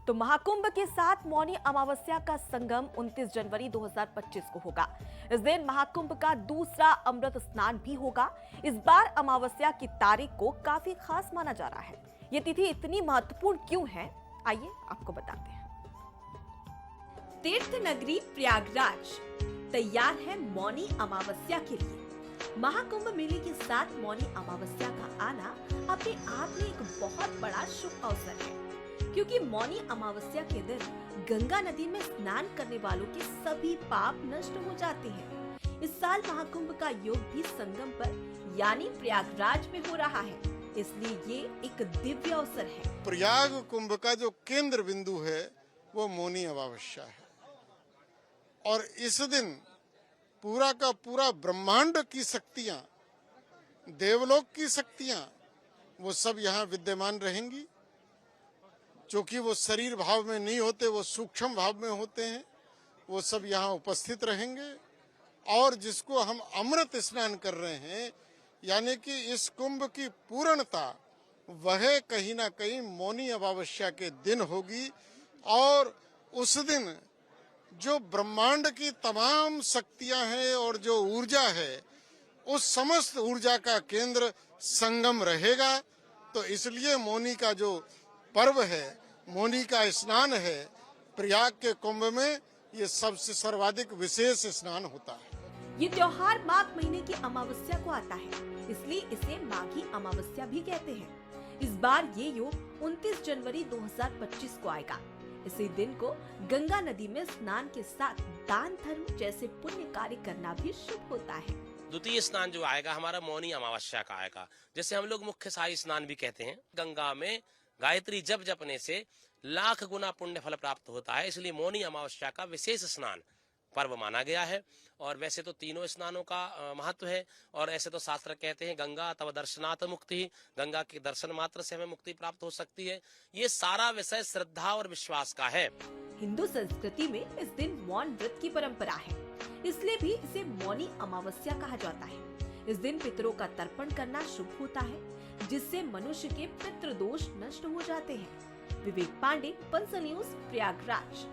तो महाकुंभ के साथ मौनी अमावस्या का संगम 29 जनवरी 2025 को होगा। इस दिन महाकुंभ का दूसरा अमृत स्नान भी होगा। इस बार अमावस्या की तारीख को काफी खास माना जा रहा है। ये तिथि इतनी महत्वपूर्ण क्यों है, आइए आपको बताते हैं। तीर्थ नगरी प्रयागराज तैयार है मौनी अमावस्या के लिए। महाकुंभ मेले के साथ मौनी अमावस्या का आना अपने आप में एक बहुत बड़ा शुभ अवसर है, क्योंकि मौनी अमावस्या के दिन गंगा नदी में स्नान करने वालों के सभी पाप नष्ट हो जाते हैं। इस साल महाकुंभ का योग भी संगम पर यानी प्रयागराज में हो रहा है, इसलिए ये एक दिव्य अवसर है। प्रयाग कुंभ का जो केंद्र बिंदु है वो मौनी अमावस्या है और इस दिन पूरा का पूरा ब्रह्मांड की शक्तियां, देवलोक की शक्तियां, वो सब यहाँ विद्यमान रहेंगी। क्योंकि वो शरीर भाव में नहीं होते, वो सूक्ष्म भाव में होते हैं, वो सब यहाँ उपस्थित रहेंगे। और जिसको हम अमृत स्नान कर रहे हैं, यानी कि इस कुंभ की पूर्णता वह कहीं ना कहीं मौनी अमावस्या के दिन होगी। और उस दिन जो ब्रह्मांड की तमाम शक्तियां हैं और जो ऊर्जा है, उस समस्त ऊर्जा का केंद्र संगम रहेगा। तो इसलिए मौनी का जो पर्व है, मौनी का स्नान है, प्रयाग के कुंभ में ये सबसे सर्वाधिक विशेष स्नान होता है। ये त्योहार माघ महीने की अमावस्या को आता है, इसलिए इसे माघी अमावस्या भी कहते हैं। इस बार ये योग 29 जनवरी 2025 को आएगा। इसी दिन को गंगा नदी में स्नान के साथ दान धर्म जैसे पुण्य कार्य करना भी शुभ होता है। द्वितीय स्नान जो आएगा हमारा मौनी अमावस्या का आएगा, जैसे हम लोग मुख्य शाही स्नान भी कहते हैं। गंगा में गायत्री जप जपने से लाख गुना पुण्य फल प्राप्त होता है, इसलिए मौनी अमावस्या का विशेष स्नान पर्व माना गया है। और वैसे तो तीनों स्नानों का महत्व है, और ऐसे तो शास्त्र कहते हैं गंगा तव दर्शनात् मुक्ति, गंगा के दर्शन मात्र से हमें मुक्ति प्राप्त हो सकती है। ये सारा विषय श्रद्धा और विश्वास का है। हिंदू संस्कृति में इस दिन मौन व्रत की परंपरा है, इसलिए भी इसे मौनी अमावस्या कहा जाता है। इस दिन पितरों का तर्पण करना शुभ होता है, जिससे मनुष्य के पितृ दोष नष्ट हो जाते हैं। विवेक पांडे, पंसल न्यूज, प्रयागराज।